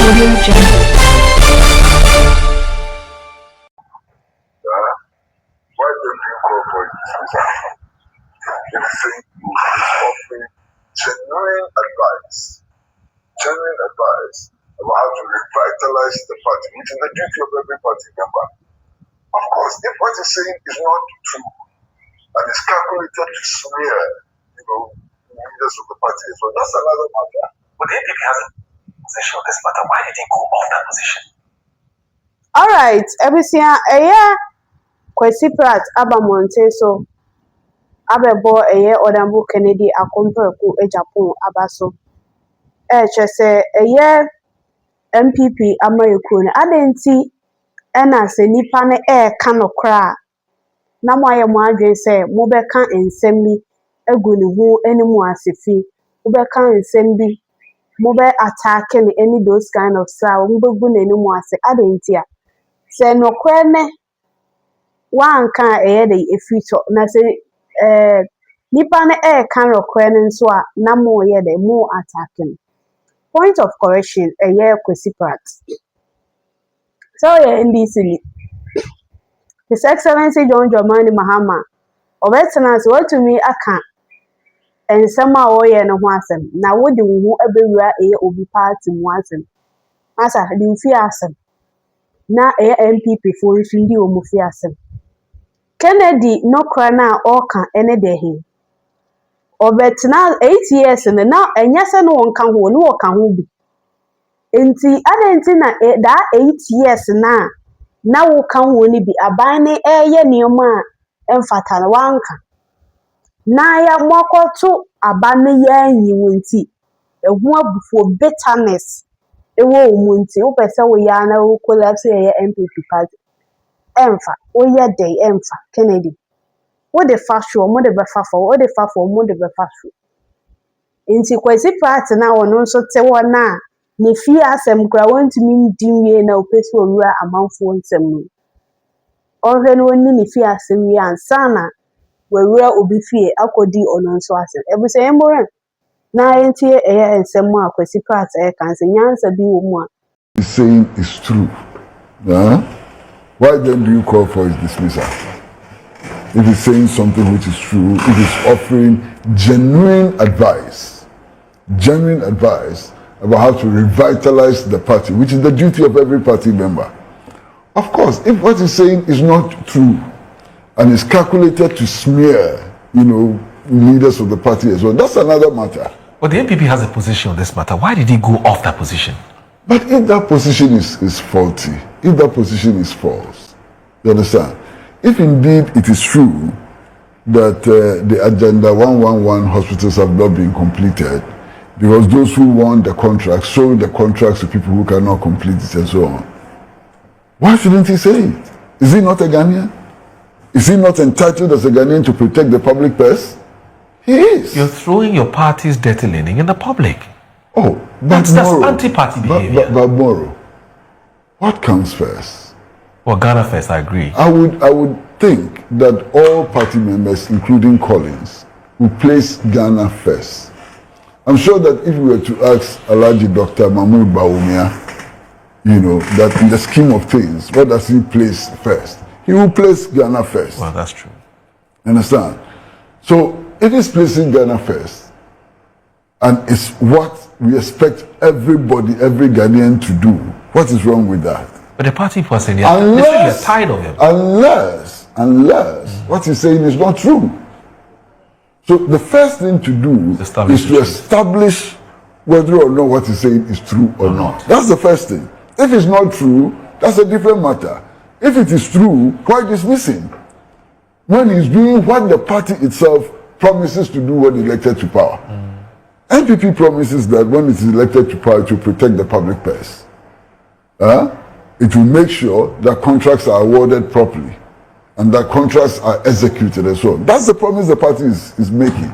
Audio Jungle. Why don't you call for it? If you think he's offering genuine advice about how to revitalize the party, which is the duty of every party member. Of course, if what he's saying is not true and is calculated to smear, leaders of the party as well, that's another matter. But the NPP has a position on this matter. Why did he go off that position? All right, Ebusia, Kwesi Pratt abamonte so abebo odambu Kennedy Agyapong abaso chese NPP amayeku ne adenti ena se nipa ne ka nokra na moaye mo adwen se mo beka ensem bi egu ne hu enimu asefi mo beka ensem bi mo be attack any those kind of style mo begu ne enimu ase adenti a se nokra ne one can the future na say nipa na ka nokra ne nso a na mo ye the more attacking. Point of correction Kwesi Pratt. So NDC His Excellency John Dramani Mahama obetena so to me aka ensema o ye no ho asem na wo de wo abewura obi party mu asem asa de mfi asem na NPP fo nso ndi o mu fi asem Kennedy no kra na oka ene dehi obetena 8 years na enya se no wonka ho no woka ho bi enti adenti na da 8 years na woka ho ni bi aban ne eye nioma emfata na wanka na ya mwakoto aban ne ya anyi wonti ehu abufo bitterness ewo omunti wo pese wo ya na wo collapse ye NPP party emfa wo ye dey emfa Kennedy wo de fa sure mo de be fa for wo de fa for mo de be fa sure enti Kwesi Pratt na wono nso te wona ne fi asem kra wontimi ndinwie na opesi owura amanfo nsem no ohwe no ni ne fi asem wi ansa na wawura obi fie akodi ono nso asem ebuse yemore na enti ensem a Kwesi Pratt kan se nyansa bi wo mu a he's saying is true. Why then do you call for his dismissal? If he's saying something which is true, if he's offering genuine advice about how to revitalize the party, which is the duty of every party member. Of course, if what he's saying is not true and is calculated to smear, leaders of the party as well, that's another matter. But the NPP has a position on this matter. Why did he go off that position? But if that position is faulty, if that position is false, you understand? If indeed it is true that the Agenda 111 hospitals have not been completed because those who won the contract sold the contracts to people who cannot complete it and so on, why shouldn't he say it? Is he not a Ghanaian? Is he not entitled as a Ghanaian to protect the public purse? He is. You're throwing your party's dirty linen in the public. Oh, that's anti-party behavior. But Moro, what comes first? Well, Ghana first, I agree. I would think that all party members, including Collins, will place Ghana first. I'm sure that if we were to ask Alhaji Dr. Mahmoud Bawumia, that in the scheme of things, what does he place first? He will place Ghana first. Well, that's true. Understand? So, if he's placing Ghana first, and it's what we expect everybody, every Ghanaian to do, what is wrong with that? But the party was saying they're tired of him. Unless what he's saying is not true. So the first thing to do is to establish whether or not what he's saying is true or not. That's the first thing. If it's not true, that's a different matter. If it is true, why dismiss him? When he's doing what the party itself promises to do when elected to power. NPP promises that when it is elected to power to protect the public purse. It will make sure that contracts are awarded properly and that contracts are executed and so on. That's the promise the party is making.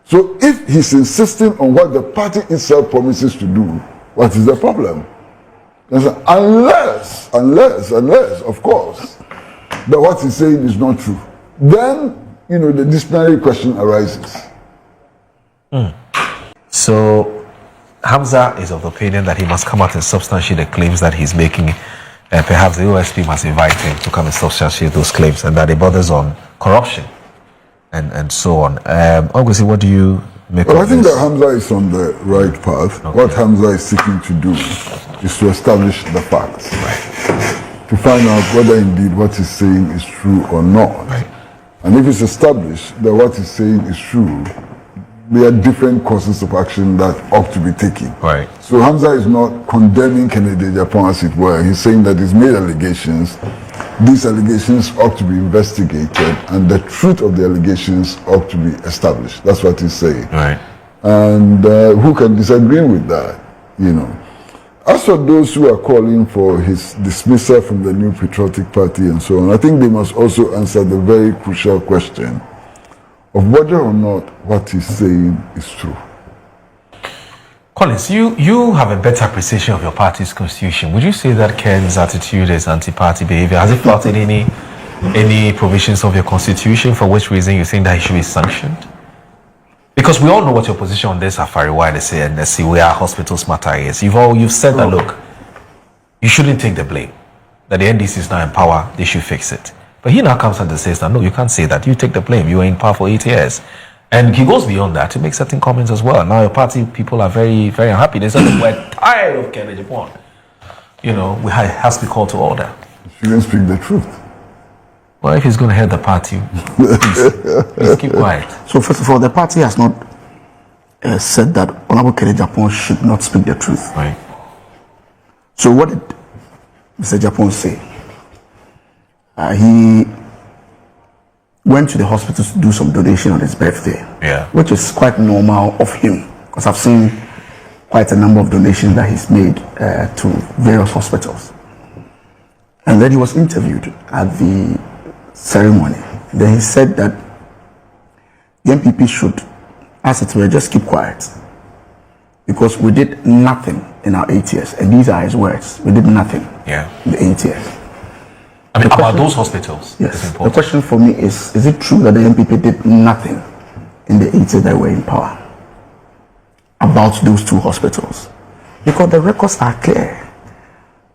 So if he's insisting on what the party itself promises to do, what is the problem? Unless, of course, that what he's saying is not true. Then, the disciplinary question arises. So, Hamza is of the opinion that he must come out and substantiate the claims that he's making. Perhaps the OSP must invite him to come and substantiate those claims, and that it borders on corruption and so on. Obviously, what do you make of this? I think that Hamza is on the right path. Okay. What Hamza is seeking to do is to establish the facts. Right. To find out whether indeed what he's saying is true or not. Right. And if it's established that what he's saying is true, there are different courses of action that ought to be taken. Right. So Hamza is not condemning Kennedy Agyapong, as it were. He's saying that he's made allegations. These allegations ought to be investigated, and the truth of the allegations ought to be established. That's what he's saying. Right. And who can disagree with that? You know. As for those who are calling for his dismissal from the New Patriotic Party and so on, I think they must also answer the very crucial question of whether or not what he's saying is true. Collins, you have a better appreciation of your party's constitution. Would you say that Ken's attitude is anti-party behavior? Has it flouted any provisions of your constitution, for which reason you think that he should be sanctioned? Because we all know what your position on this Afariwa and the Siwea Hospitals matter is. You've said that, look, you shouldn't take the blame. That the NDC is now in power, they should fix it. But he now comes and says that, no, you can't say that. You take the blame. You were in power for 8 years. And he goes beyond that to make certain comments as well. Now your party people are very, very unhappy. They said, we're tired of Kennedy Agyapong. You know, we have to be called to order. He shouldn't speak the truth. Well, if he's going to head the party, please keep quiet. So first of all, the party has not said that Honorable Kennedy Agyapong should not speak the truth. Right. So what did Mr. Agyapong say? He went to the hospital to do some donation on his birthday. Yeah. Which is quite normal of him, because I've seen quite a number of donations that he's made to various hospitals. And then he was interviewed at the ceremony. Then he said that the NPP should, as it were, just keep quiet, because we did nothing in our 8 years. And these are his words. We did nothing in the 8 years. I mean, about those hospitals. Yes. The question for me is it true that the NPP did nothing in the 8 years that were in power about those two hospitals? Because the records are clear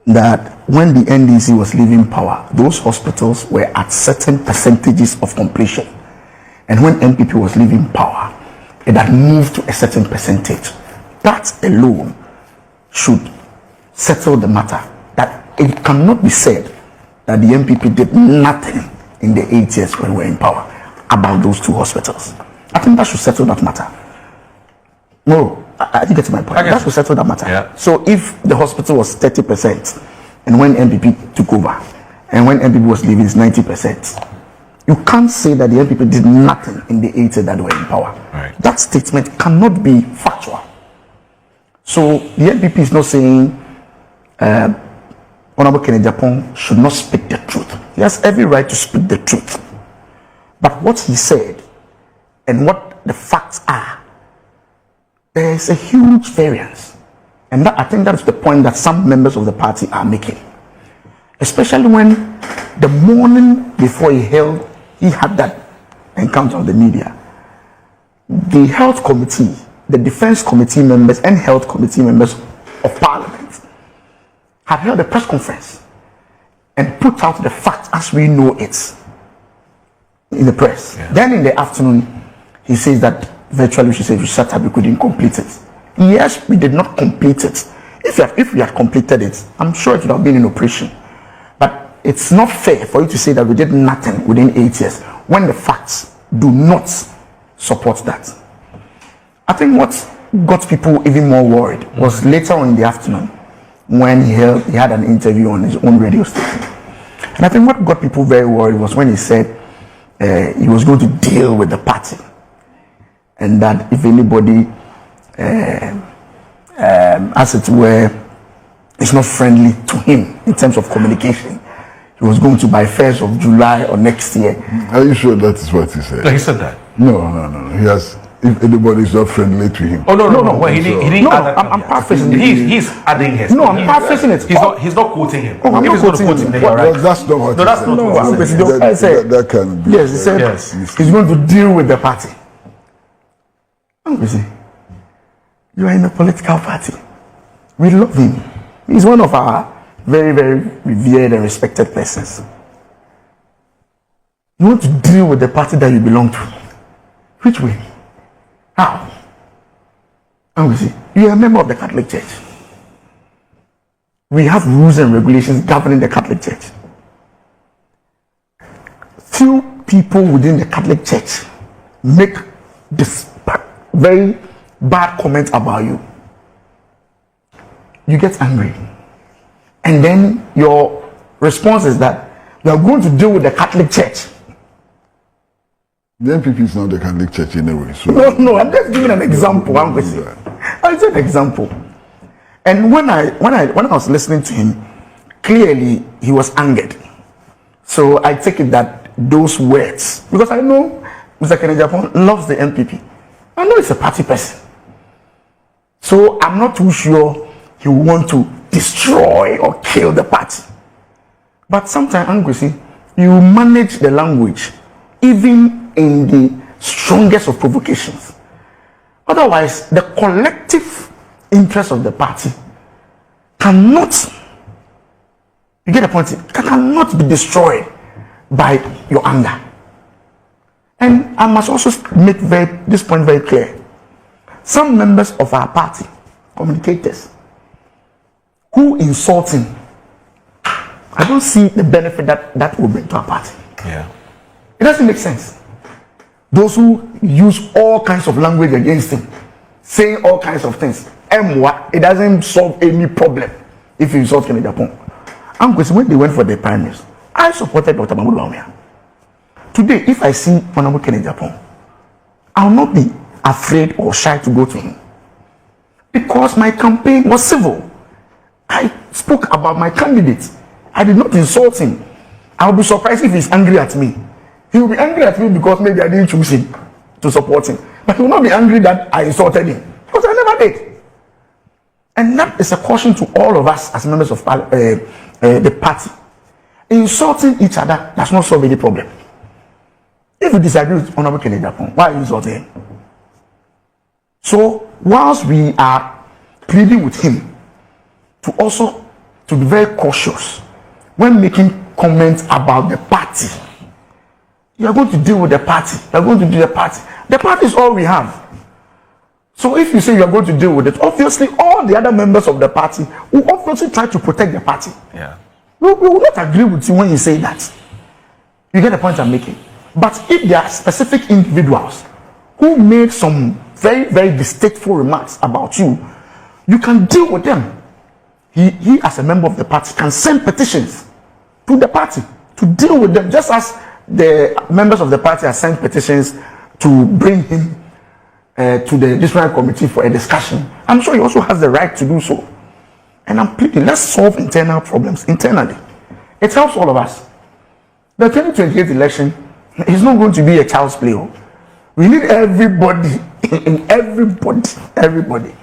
that when the NDC was leaving power, those hospitals were at certain percentages of completion. And when NPP was leaving power, it had moved to a certain percentage. That alone should settle the matter. That it cannot be said that the NPP did nothing in the 8 years when we were in power about those two hospitals. I think that should settle that matter. No, I think that's my point. That should settle that matter. Yeah. So if the hospital was 30%, and when NPP took over, and when NPP was leaving, it's 90%, you can't say that the NPP did nothing in the 8 years that they were in power. Right. That statement cannot be factual. So the NPP is not saying Honorable Kennedy Agyapong should not speak the truth. He has every right to speak the truth. But what he said and what the facts are, there is a huge variance. And that, I think that's the point that some members of the party are making. Especially when the morning before he had that encounter with the media, the health committee, the defense committee members and health committee members of parliament had held a press conference and put out the facts as we know it in the press. Yeah. Then in the afternoon, he says that virtually she said we shut up, we couldn't complete it. Yes, we did not complete it. If we had completed it, I'm sure it would have been in operation. But it's not fair for you to say that we did nothing within 8 years when the facts do not support that. I think what got people even more worried was later on in the afternoon when he had an interview on his own radio station. And I think what got people very worried was when he said he was going to deal with the party, and that if anybody, as it were, is not friendly to him in terms of communication, he was going to by 1st of July or next year. Are you sure that is what he said? No, he said that. No. He has. If anybody is not friendly to him. Oh no. Well, he didn't. No, add that. I'm paraphrasing it. He's adding his. No, I'm paraphrasing it. He's not quoting him. Oh, I'm if not he's going to quoting quote him. him, then you're right. Well, that's not what No, that's he not said. what he said. I said, that can be. yes, he said yes. he's going to deal with the party. You are in a political party. We love him. He's one of our very, very revered and respected persons. You want to deal with the party that you belong to. Which way? How? And we see, you are a member of the Catholic Church. We have rules and regulations governing the Catholic Church. Few people within the Catholic Church make this very bad comment about you. You get angry. And then your response is that you are going to deal with the Catholic Church. The NPP is not the Catholic Church anyway. So No, I'm just giving an example. It's an example. And when I was listening to him, clearly he was angered. So I take it that those words, because I know Mr. Kennedy Agyapong loves the NPP. I know he's a party person. So I'm not too sure he will want to destroy or kill the party. But sometimes, Kwesi, you manage the language even in the strongest of provocations. Otherwise, the collective interest of the party cannot, you get the point, cannot be destroyed by your anger. And I must also make this point very clear. Some members of our party, communicators, who insult him, I don't see the benefit that will bring to our party. Yeah. It doesn't make sense. Those who use all kinds of language against him, saying all kinds of things, it doesn't solve any problem if you insult Kennedy Agyapong. And when they went for the primaries, I supported Dr. Mahmoud Bawumia. Today, if I see Honorable Kennedy Agyapong, I will not be afraid or shy to go to him. Because my campaign was civil. I spoke about my candidate. I did not insult him. I will be surprised if he's angry at me. He will be angry at me because maybe I didn't choose him to support him. But he will not be angry that I insulted him. Because I never did. And that is a caution to all of us as members of the party. Insulting each other does not solve any problem. If you disagree with Honorable Kennedy Agyapong, why are you insulting him? So, whilst we are pleading with him to be very cautious when making comments about the party, you are going to deal with the party. You are going to do the party. The party is all we have. So if you say you are going to deal with it, obviously all the other members of the party will obviously try to protect the party. Yeah. We will not agree with you when you say that. You get the point I'm making. But if there are specific individuals who made some very, very distasteful remarks about you, you can deal with them. He as a member of the party can send petitions to the party to deal with them, just as the members of the party have sent petitions to bring him to the disciplinary committee for a discussion. I'm sure he also has the right to do so. And I'm pleading, let's solve internal problems internally. It helps all of us. The 2028 election is not going to be a child's play. We need everybody, everybody.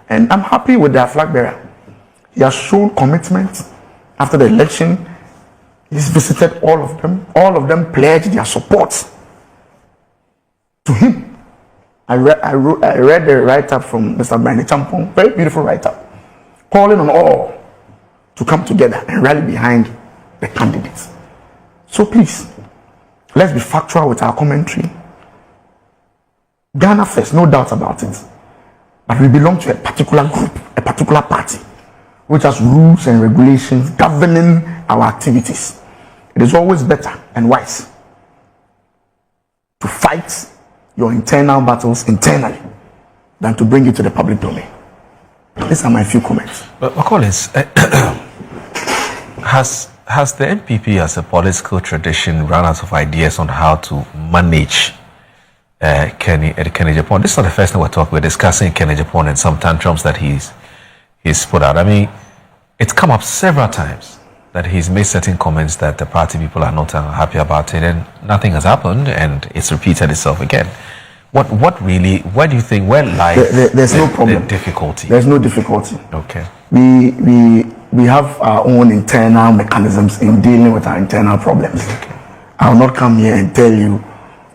And I'm happy with their flag bearer. He has shown commitment after the election. He's visited all of them. All of them pledged their support to him. I read the write-up from Mr. Kwesi Pratt, very beautiful write-up, calling on all to come together and rally behind the candidates. So please, let's be factual with our commentary. Ghana first, no doubt about it. But we belong to a particular group, a particular party, which has rules and regulations governing our activities. It is always better and wise to fight your internal battles internally than to bring it to the public domain. These are my few comments. But Collins, has the NPP as a political tradition run out of ideas on how to manage Kennedy Agyapong? This is not the first time we're discussing Kennedy Agyapong and some tantrums that he's put out. I mean, it's come up several times that he's made certain comments that the party people are not happy about it, and nothing has happened, and it's repeated itself again. What really? Where do you think? Where lies there's no problem. The difficulty? There's no difficulty. Okay. We have our own internal mechanisms in dealing with our internal problems. Okay. I will not come here and tell you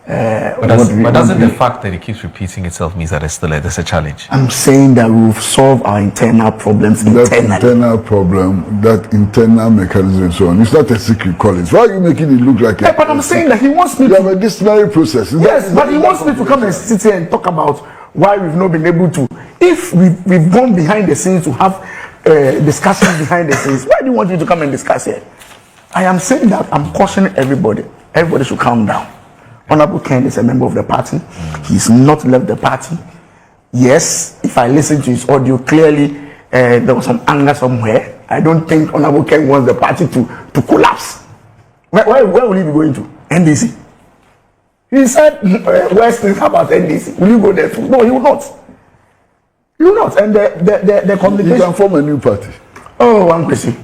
But doesn't the fact that it keeps repeating itself means that there's a challenge? I'm saying that we'll solve our internal problems internally. That internal problem, that internal mechanism and so on. It's not a secret, Collins. Why are you making it look like but I'm saying that he wants me to have a disciplinary process. Yes, but he wants me to come and sit here and talk about why we've not been able to. If we've gone behind the scenes to have discussions behind the scenes, why do you want you to come and discuss it? I am saying that I'm cautioning everybody. Everybody should calm down. Honorable Ken is a member of the party. He's not left the party. Yes, if I listen to his audio clearly, there was some anger somewhere. I don't think Honorable Ken wants the party to collapse. Where will he be going to? NDC. He said, worst things about NDC. Will you go there too? No, he will not. He will not. And the communication. He can form a new party. Oh, I'm Kwesi.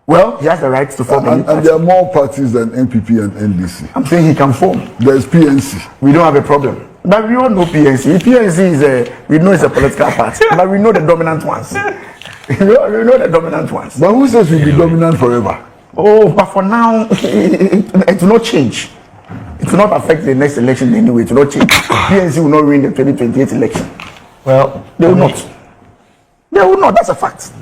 Well, he has the right to form a new party. And there are more parties than NPP and NDC. I'm saying he can form. There's PNC. We don't have a problem. But we all know PNC. PNC we know it's a political party. But we know the dominant ones. we know the dominant ones. But who says we'll be dominant forever? Oh, but for now, it will not change. It will not affect the next election anyway. It will not change. PNC will not win the 2028 election. Well, they will not. They will not. That's a fact.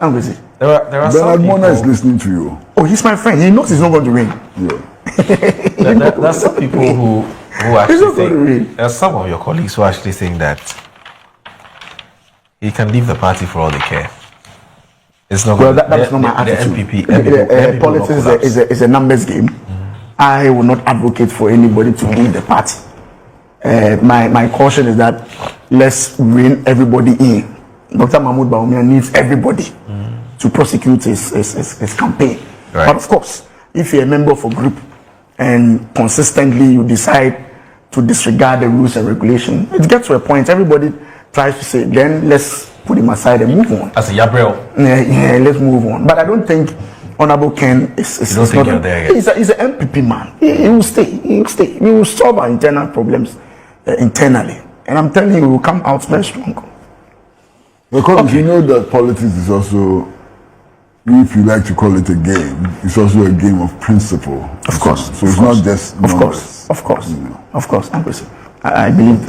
I'm busy. There are Bernard Mona is listening to you. Oh, he's my friend. He knows he's not going to win. Yeah. There are some people who actually think, there are some of your colleagues who actually think that he can leave the party for all they care. It's not well, that is not my attitude. The NPP politics is a numbers game. I will not advocate for anybody to leave the party. My caution is that let's rein everybody in. Dr. Mahmoud Bawumia needs everybody to prosecute his campaign. Right. But of course, if you're a member of a group and consistently you decide to disregard the rules and regulations, it gets to a point everybody tries to say, then let's put him aside and move on. As a Yabrel. Yeah, let's move on. But I don't think Honorable Ken is not there yet. He's an NPP man. He will stay. He will stay. We will solve our internal problems internally. And I'm telling you, we will come out very strong. Because you know that politics is also, if you like to call it a game, it's also a game of principle. Of course. So it's not just Of course. You know. Of course. I believe that.